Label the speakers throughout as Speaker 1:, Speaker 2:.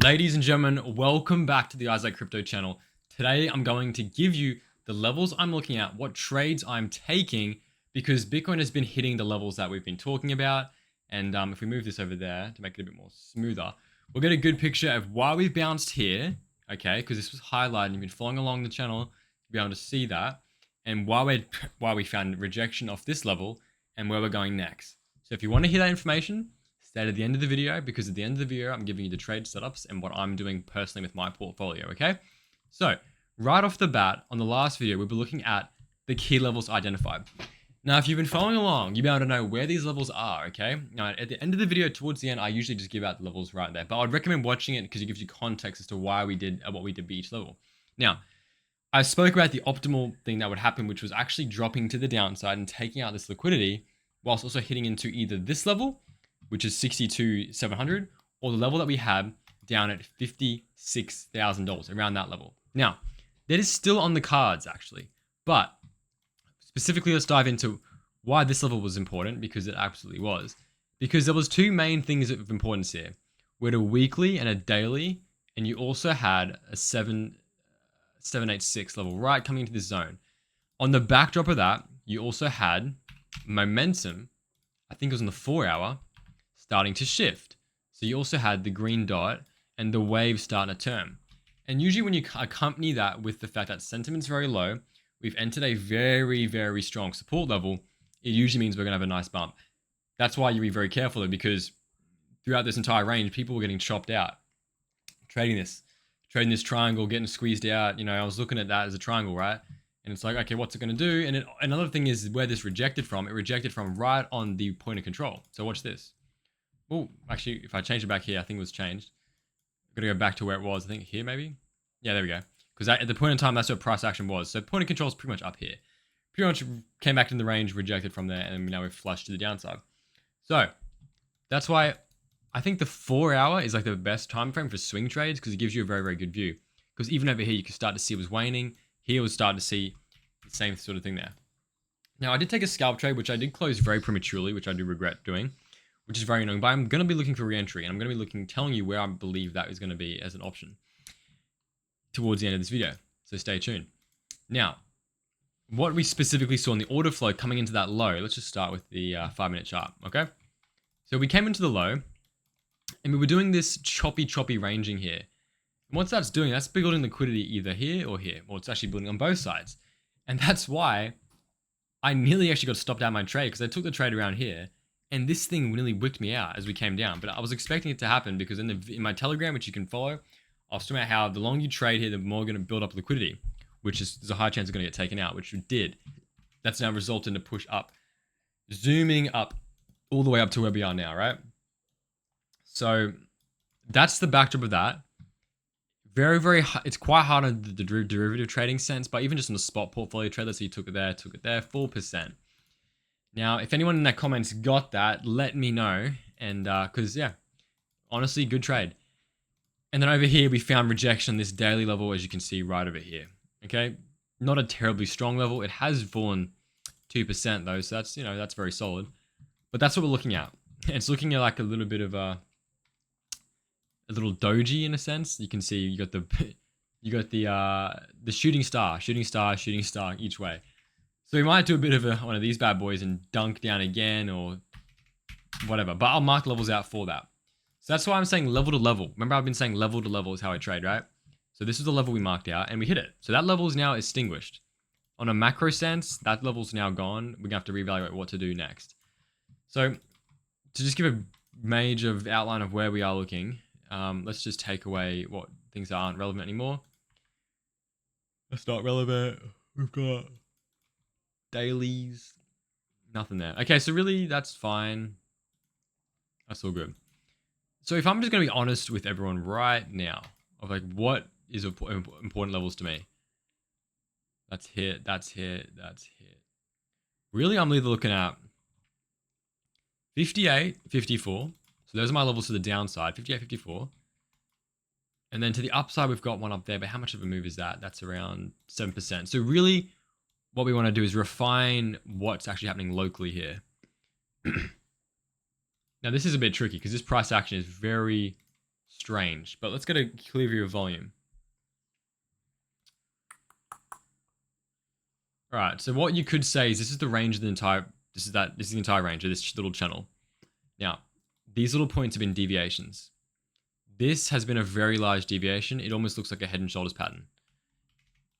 Speaker 1: Ladies and gentlemen, welcome back to the Isaac Crypto channel. Today, I'm going to give you the levels I'm looking at, what trades I'm taking, because Bitcoin has been hitting the levels that we've been talking about. And if we move this over there to make it a bit more smoother, we'll get a good picture of why we've bounced here, okay? Because this was highlighted, you've been following along the channel to be able to see that, and why we found rejection off this level and where we're going next. So if you want to hear that information, stay to the end of the video, because at the end of the video, I'm giving you the trade setups and what I'm doing personally with my portfolio, okay? So right off the bat, on the last video, we were looking at the key levels identified. Now, if you've been following along, you'll be able to know where these levels are, okay? Now, at the end of the video, towards the end, I usually just give out the levels right there, but I'd recommend watching it because it gives you context as to why we did what we did for each level. Now, I spoke about the optimal thing that would happen, which was actually dropping to the downside and taking out this liquidity, whilst also hitting into either this level, which is 62,700, or the level that we had down at $56,000, around that level. Now, that is still on the cards, actually. But specifically, let's dive into why this level was important, because it absolutely was. Because there was two main things of importance here. We had a weekly and a daily, and you also had a 786 level right coming into this zone. On the backdrop of that, you also had momentum, I think it was in the 4-hour, starting to shift. So you also had the green dot and the wave starting to turn. And usually when you accompany that with the fact that sentiment's very low, we've entered a very, very strong support level, it usually means we're going to have a nice bump. That's why you be very careful though, because throughout this entire range, people were getting chopped out. Trading this triangle, getting squeezed out. You know, I was looking at that as a triangle, right? And it's like, okay, what's it going to do? And another thing is where this rejected from. It rejected from right on the point of control. So watch this. Oh, actually, if I change it back here, I think it was changed. I'm going to go back to where it was. I think here, maybe. Yeah, there we go. Because at the point in time, that's where price action was. So point of control is pretty much up here. Pretty much came back in the range, rejected from there, and now we've flushed to the downside. So that's why I think the 4-hour is like the best time frame for swing trades, because it gives you a very, very good view. Because even over here, you can start to see it was waning. Here, was starting to see the same sort of thing there. Now, I did take a scalp trade, which I did close very prematurely, which I do regret doing, which is very annoying. But I'm going to be looking for re-entry, and I'm going to be telling you where I believe that is going to be as an option towards the end of this video. So stay tuned. Now, what we specifically saw in the order flow coming into that low, let's just start with the 5-minute chart, okay? So we came into the low, and we were doing this choppy ranging here. And what that's doing, that's building liquidity either here or here. Well, it's actually building on both sides. And that's why I nearly actually got stopped out my trade, because I took the trade around here, and this thing nearly wicked me out as we came down. But I was expecting it to happen, because in my Telegram, which you can follow, I was talking about how the longer you trade here, the more you're going to build up liquidity, which is, there's a high chance of going to get taken out, which it did. That's now resulted in a push up, zooming up all the way up to where we are now, right? So that's the backdrop of that. Very, very, it's quite hard on the derivative trading sense, but even just on the spot portfolio trade, let's say you took it there, 4%. Now, if anyone in the comments got that, let me know. And because, yeah, honestly, good trade. And then over here, we found rejection on this daily level, as you can see right over here. Okay, not a terribly strong level. It has fallen 2% though, so that's, you know, that's very solid. But that's what we're looking at. It's looking at like a little bit of a little doji in a sense. You can see you got the shooting star each way. So we might do a bit of one of these bad boys and dunk down again or whatever. But I'll mark levels out for that. So that's why I'm saying level to level. Remember, I've been saying level to level is how I trade, right? So this is the level we marked out, and we hit it. So that level is now extinguished. On a macro sense, that level's now gone. We're going to have to reevaluate what to do next. So to just give a major outline of where we are looking, let's just take away what things that aren't relevant anymore. That's not relevant. We've got dailies. Nothing there. Okay, so really, that's fine. That's all good. So if I'm just going to be honest with everyone right now, of like what is important levels to me. That's hit, that's hit, that's hit. Really, I'm either looking at 58, 54. So those are my levels to the downside, 58, 54. And then to the upside, we've got one up there, but how much of a move is that? That's around 7%. So really, what we want to do is refine what's actually happening locally here. Now, this is a bit tricky because this price action is very strange. But let's get a clear view of volume. All right, so what you could say is this is the range of the entire, this is the entire range of this little channel. Now, these little points have been deviations. This has been a very large deviation. It almost looks like a head and shoulders pattern.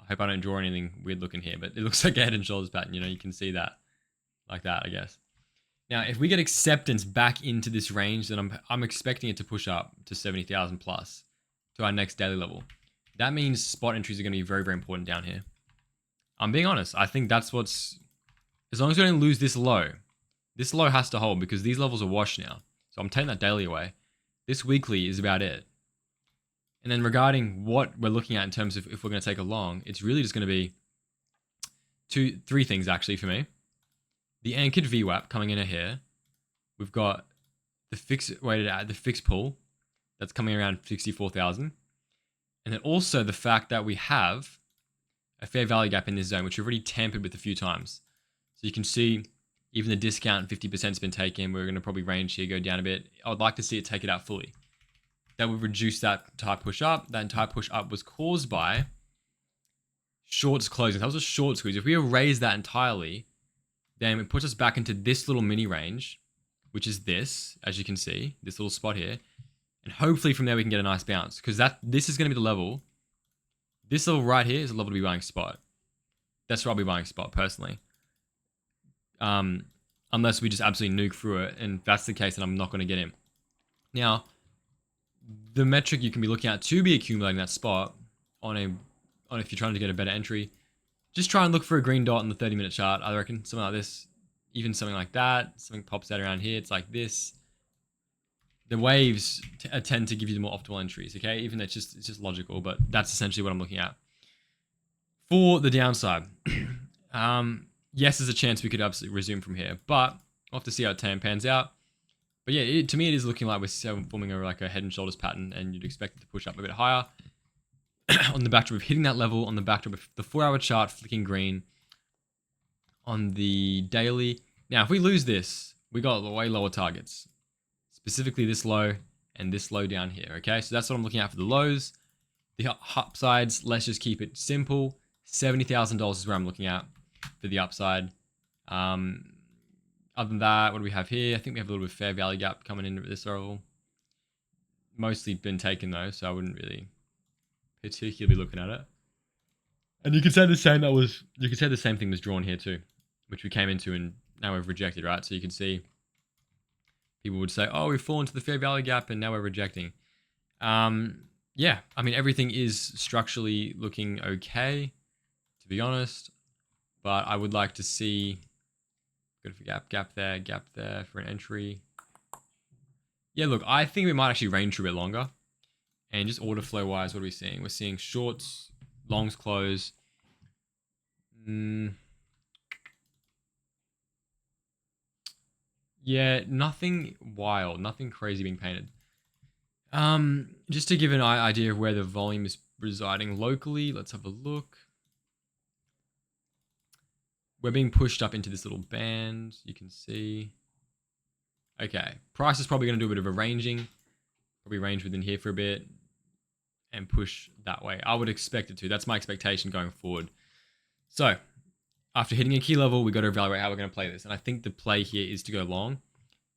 Speaker 1: I hope I don't draw anything weird looking here, but it looks like a head and shoulders pattern. You know, you can see that like that, I guess. Now, if we get acceptance back into this range, then I'm expecting it to push up to 70,000 plus to our next daily level. That means spot entries are going to be very, very important down here. I'm being honest. I think that's what's, as long as we don't lose this low has to hold because these levels are washed now. So I'm taking that daily away. This weekly is about it. And then regarding what we're looking at in terms of if we're going to take a long, it's really just going to be three things actually for me. The anchored VWAP coming in here. We've got the fixed pull that's coming around 64,000. And then also the fact that we have a fair value gap in this zone, which we've already tampered with a few times. So you can see even the discount 50% has been taken. We're going to probably range here, go down a bit. I would like to see it take it out fully. That would reduce that entire push up. That entire push up was caused by shorts closing. That was a short squeeze. If we erase that entirely, then it puts us back into this little mini range, which is this, as you can see, this little spot here. And hopefully from there we can get a nice bounce because this is going to be the level. This level right here is a level to be buying spot. That's where I'll be buying spot personally. Unless we just absolutely nuke through it. And if that's the case, then I'm not going to get him. Now, the metric you can be looking at to be accumulating that spot on if you're trying to get a better entry, just try and look for a green dot on the 30-minute chart. I reckon something like this, even something like that. Something pops out around here. It's like this. The waves tend to give you the more optimal entries, okay? Even though it's just logical, but that's essentially what I'm looking at. For the downside, yes, there's a chance we could absolutely resume from here, but we'll have to see how it pans out. But yeah, to me, it is looking like we're forming like a head and shoulders pattern, and you'd expect it to push up a bit higher. On the backdrop of hitting that level, on the backdrop of the 4-hour chart flicking green, on the daily. Now, if we lose this, we got way lower targets. Specifically this low and this low down here, okay? So that's what I'm looking at for the lows. The upsides, let's just keep it simple. $70,000 is where I'm looking at for the upside. Other than that, what do we have here? I think we have a little bit of fair value gap coming into this level. Mostly been taken though, so I wouldn't really particularly be looking at it. And you could say the same thing was drawn here too, which we came into and now we've rejected, right? So you can see people would say, oh, we've fallen to the fair value gap and now we're rejecting. Yeah, I mean, everything is structurally looking okay, to be honest. But I would like to see, good for gap there for an entry. Yeah, look, I think we might actually range a bit longer. And just order flow wise, what are we seeing? We're seeing shorts, longs close. Yeah, nothing wild, nothing crazy being painted. Just to give an idea of where the volume is residing locally, let's have a look. We're being pushed up into this little band, you can see. Okay, price is probably going to do a bit of a ranging. Probably range within here for a bit and push that way. I would expect it to. That's my expectation going forward. So, after hitting a key level, we got to evaluate how we're going to play this. And I think the play here is to go long.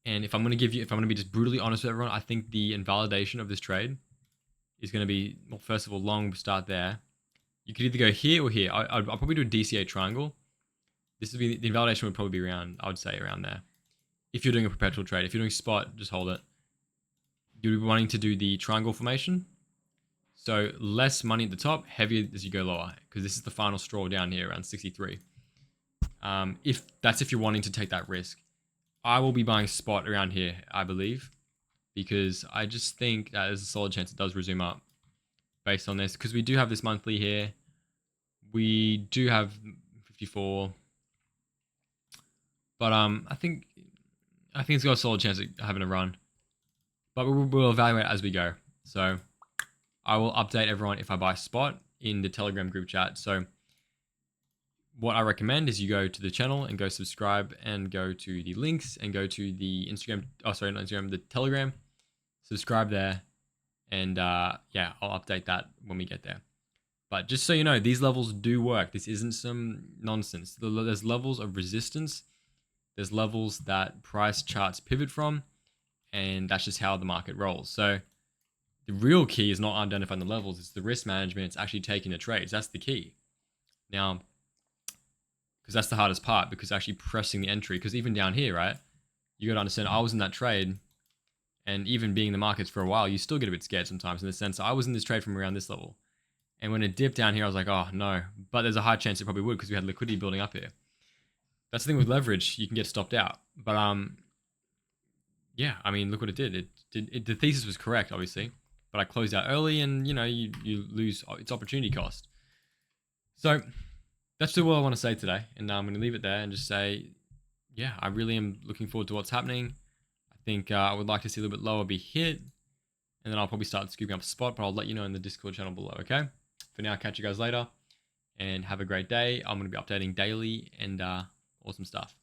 Speaker 1: And if I'm going to be just brutally honest with everyone, I think the invalidation of this trade is going to be, well, first of all, long start there. You could either go here or here. I'll probably do a DCA triangle. This would be, the invalidation would probably be around, I would say around there. If you're doing a perpetual trade, if you're doing spot, just hold it. You'll be wanting to do the triangle formation. So less money at the top, heavier as you go lower, because this is the final straw down here around 63. If you're wanting to take that risk. I will be buying spot around here, I believe, because I just think that there's a solid chance it does resume up based on this, because we do have this monthly here. We do have 54, but I think it's got a solid chance of having a run, but we'll evaluate as we go. So I will update everyone if I buy spot in the Telegram group chat. So what I recommend is you go to the channel and go subscribe and go to the links and go to the Instagram. Oh, sorry, not Instagram, the Telegram. Subscribe there And yeah, I'll update that when we get there. But just so you know, these levels do work. This isn't some nonsense. There's levels of resistance. There's levels that price charts pivot from. And that's just how the market rolls. So the real key is not identifying the levels. It's the risk management. It's actually taking the trades. That's the key. Now, because that's the hardest part, because actually pressing the entry. Because even down here, right, you got to understand, I was in that trade. And even being in the markets for a while, you still get a bit scared sometimes, in the sense I was in this trade from around this level. And when it dipped down here, I was like, oh no. But there's a high chance it probably would, because we had liquidity building up here. That's the thing with leverage, you can get stopped out. But yeah, I mean, look what it did. The thesis was correct, obviously. But I closed out early, and you know, you lose its opportunity cost. So that's all I want to say today. And I'm going to leave it there and just say, yeah, I really am looking forward to what's happening. I think I would like to see a little bit lower be hit. And then I'll probably start scooping up a spot, but I'll let you know in the Discord channel below, okay? For now, catch you guys later. And have a great day. I'm going to be updating daily and awesome stuff.